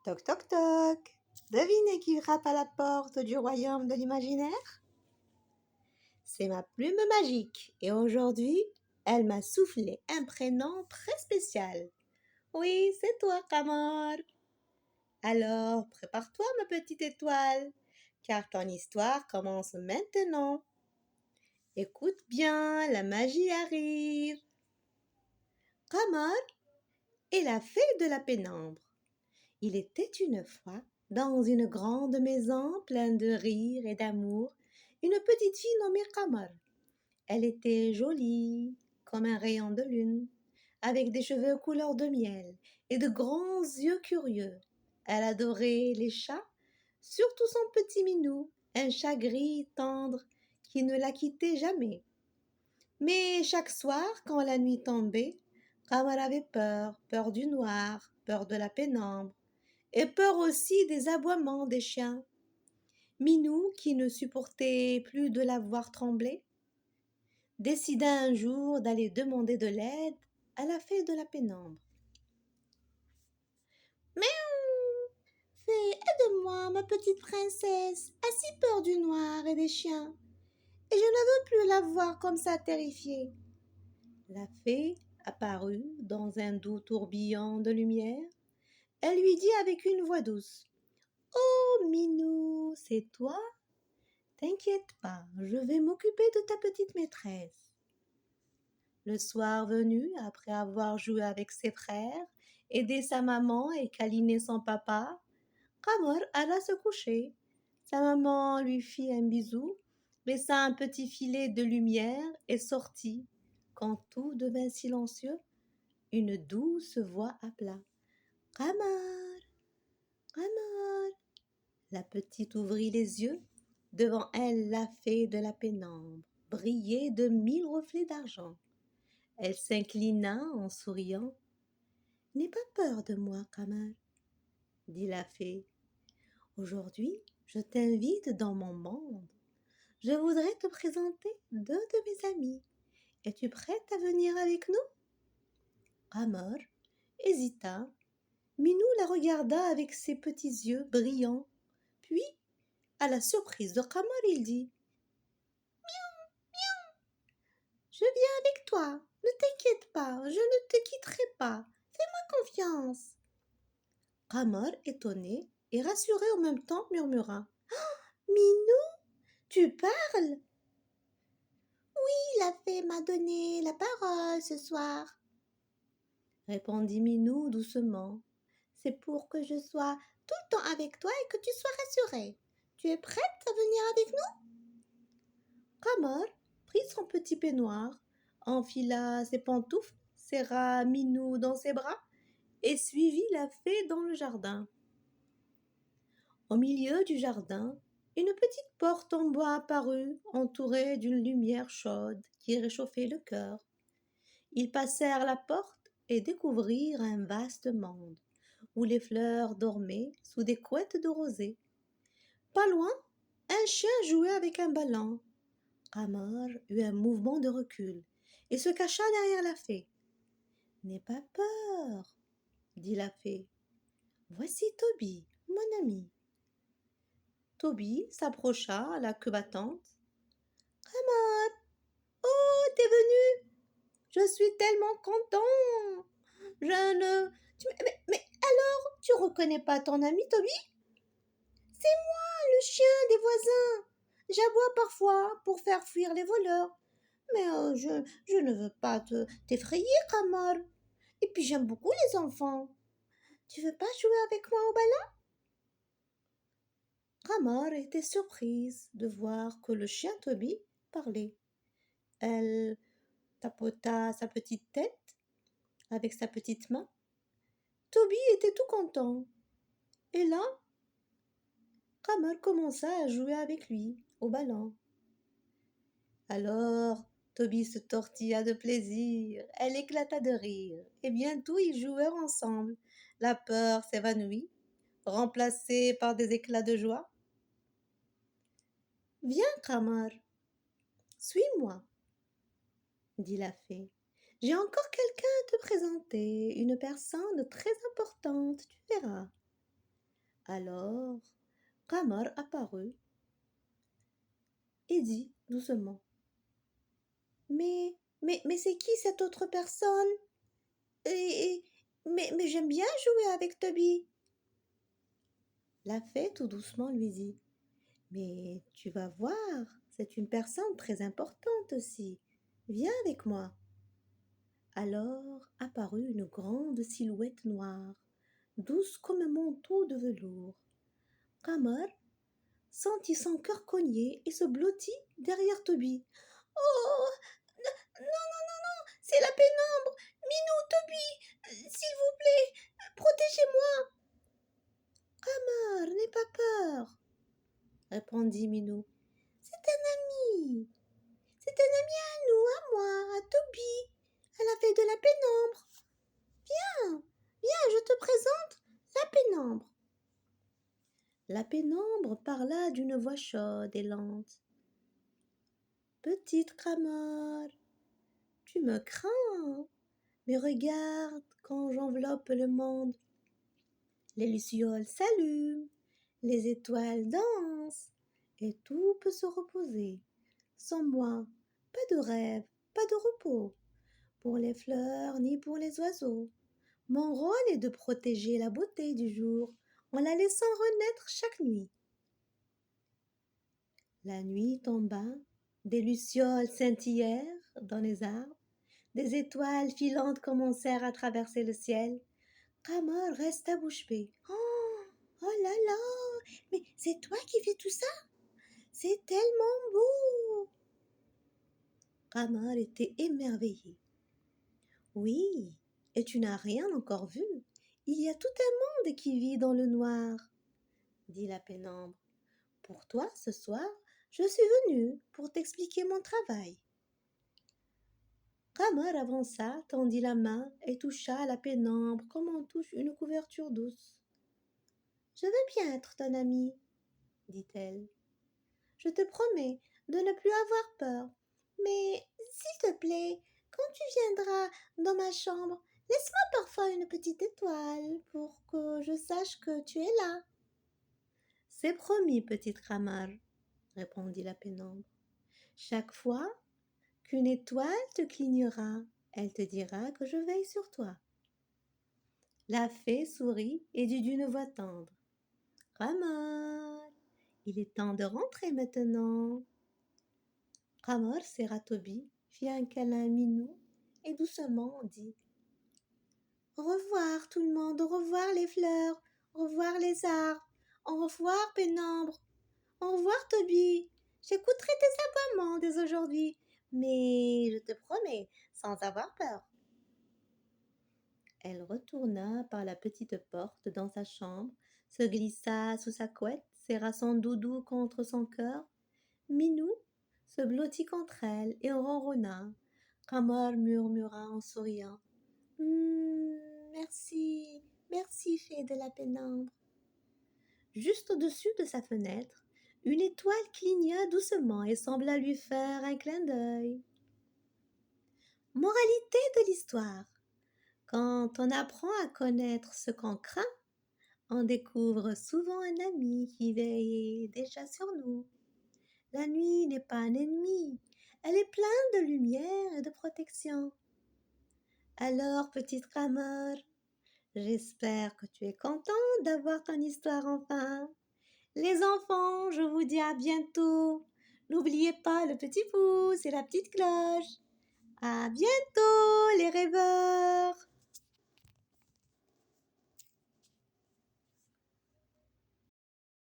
Toc toc toc. Devinez qui frappe à la porte du royaume de l'imaginaire? C'est ma plume magique et aujourd'hui, elle m'a soufflé un prénom très spécial. Oui, c'est toi, Kamar. Alors, prépare-toi, ma petite étoile, car ton histoire commence maintenant. Écoute bien, la magie arrive. Kamar est la fée de la pénombre. Il était une fois, dans une grande maison pleine de rire et d'amour, une petite fille nommée Kamar. Elle était jolie, comme un rayon de lune, avec des cheveux couleur de miel et de grands yeux curieux. Elle adorait les chats, surtout son petit minou, un chat gris tendre qui ne la quittait jamais. Mais chaque soir, quand la nuit tombait, Kamar avait peur, peur du noir, peur de la pénombre et peur aussi des aboiements des chiens. Minou, qui ne supportait plus de la voir trembler, décida un jour d'aller demander de l'aide à la fée de la pénombre. Miaou! Fée, aide-moi, ma petite princesse, a si peur du noir et des chiens, et je ne veux plus la voir comme ça terrifiée. La fée apparut dans un doux tourbillon de lumière. Elle lui dit avec une voix douce: Oh, Minou, c'est toi? T'inquiète pas, je vais m'occuper de ta petite maîtresse. Le soir venu, après avoir joué avec ses frères, aidé sa maman et câliné son papa, Kamar alla se coucher. Sa maman lui fit un bisou, laissa un petit filet de lumière et sortit. Quand tout devint silencieux, une douce voix appela: Kamar, Kamar. La petite ouvrit les yeux. Devant elle, la fée de la pénombre brillait de 1000 reflets d'argent. Elle s'inclina en souriant. N'aie pas peur de moi, Kamar, dit la fée. Aujourd'hui, je t'invite dans mon monde. Je voudrais te présenter 2 de mes amis. Es-tu prête à venir avec nous? Kamar hésita. Minou la regarda avec ses petits yeux brillants. Puis, à la surprise de Kamar, il dit: Je viens avec toi. Ne t'inquiète pas, je ne te quitterai pas. Fais-moi confiance. Kamar, étonné et rassuré en même temps, murmura: Minou, tu parles? Oui, la fée m'a donné la parole ce soir, répondit Minou doucement. C'est pour que je sois tout le temps avec toi et que tu sois rassurée. Tu es prête à venir avec nous? Kamar prit son petit peignoir, enfila ses pantoufles, serra Minou dans ses bras et suivit la fée dans le jardin. Au milieu du jardin, une petite porte en bois apparut, entourée d'une lumière chaude qui réchauffait le cœur. Ils passèrent la porte et découvrirent un vaste monde, où les fleurs dormaient sous des couettes de rosée. Pas loin, un chien jouait avec un ballon. Kamar eut un mouvement de recul et se cacha derrière la fée. N'aie pas peur, dit la fée. Voici Toby, mon ami. Toby s'approcha à la queue battante. Kamar, oh, t'es venu? Je suis tellement content. Je ne... mais alors, tu reconnais pas ton ami Toby? C'est moi, le chien des voisins. J'aboie parfois pour faire fuir les voleurs. Mais je ne veux pas t'effrayer, Kamar. Et puis j'aime beaucoup les enfants. Tu veux pas jouer avec moi au ballon? Kamar était surprise de voir que le chien Toby parlait. Elle tapota sa petite tête avec sa petite main. Toby était tout content. Et là, Kamar commença à jouer avec lui au ballon. Alors, Toby se tortilla de plaisir, elle éclata de rire, et bientôt ils jouèrent ensemble. La peur s'évanouit, remplacée par des éclats de joie. Viens, Kamar, suis-moi, dit la fée. J'ai encore quelqu'un à te présenter, une personne très importante, tu verras. Alors, Qamar apparut et dit doucement: mais c'est qui cette autre personne? Et, mais j'aime bien jouer avec Toby. La fée tout doucement lui dit: mais tu vas voir, c'est une personne très importante aussi. Viens avec moi. Alors apparut une grande silhouette noire, douce comme un manteau de velours. Qamar sentit son cœur cogner et se blottit derrière Toby. Oh, non, non, non, non, c'est la pénombre. Minou, Toby, s'il vous plaît, protégez-moi. Qamar, n'aie pas peur, répondit Minou. C'est un ami. C'est un ami à nous, à moi, à Toby, à la fée de la pénombre. Viens, viens, je te présente la pénombre. La pénombre parla d'une voix chaude et lente. Petite Qamar, tu me crains, mais regarde quand j'enveloppe le monde. Les lucioles s'allument, les étoiles dansent, et tout peut se reposer. Sans moi, pas de rêve, pas de repos, pour les fleurs ni pour les oiseaux. Mon rôle est de protéger la beauté du jour en la laissant renaître chaque nuit. La nuit tomba, des lucioles scintillèrent dans les arbres, des étoiles filantes commencèrent à traverser le ciel. Qamar resta bouche bée. Oh, oh là là, mais c'est toi qui fais tout ça? C'est tellement beau. Qamar était émerveillé. Oui, et tu n'as rien encore vu. Il y a tout un monde qui vit dans le noir, dit la pénombre. Pour toi, ce soir, je suis venue pour t'expliquer mon travail. Qamar avança, tendit la main et toucha à la pénombre comme on touche une couverture douce. Je veux bien être ton amie, dit-elle. Je te promets de ne plus avoir peur. Mais, s'il te plaît, quand tu viendras dans ma chambre, laisse-moi parfois une petite étoile pour que je sache que tu es là. C'est promis, petite Qamar, répondit la pénombre. Chaque fois qu'une étoile te clignera, elle te dira que je veille sur toi. La fée sourit et dit d'une voix tendre: Qamar, il est temps de rentrer maintenant. Qamar serra Toby, fit un câlin à Minou et doucement dit: Au revoir tout le monde, au revoir les fleurs, au revoir les arbres, au revoir pénombre, au revoir Toby. J'écouterai tes aboiements dès aujourd'hui, mais je te promets, sans avoir peur. Elle retourna par la petite porte dans sa chambre, se glissa sous sa couette, serra son doudou contre son cœur. Minou se blottit contre elle et ronronna. Qamar murmura en souriant: Merci, merci, fée de la pénombre. Juste au-dessus de sa fenêtre, une étoile cligna doucement et sembla lui faire un clin d'œil. Moralité de l'histoire: quand on apprend à connaître ce qu'on craint, on découvre souvent un ami qui veille déjà sur nous. La nuit n'est pas un ennemi, elle est pleine de lumière et de protection. Alors, petite Qamar, j'espère que tu es content d'avoir ton histoire enfin. Les enfants, je vous dis à bientôt. N'oubliez pas le petit pouce et la petite cloche. À bientôt, les rêveurs.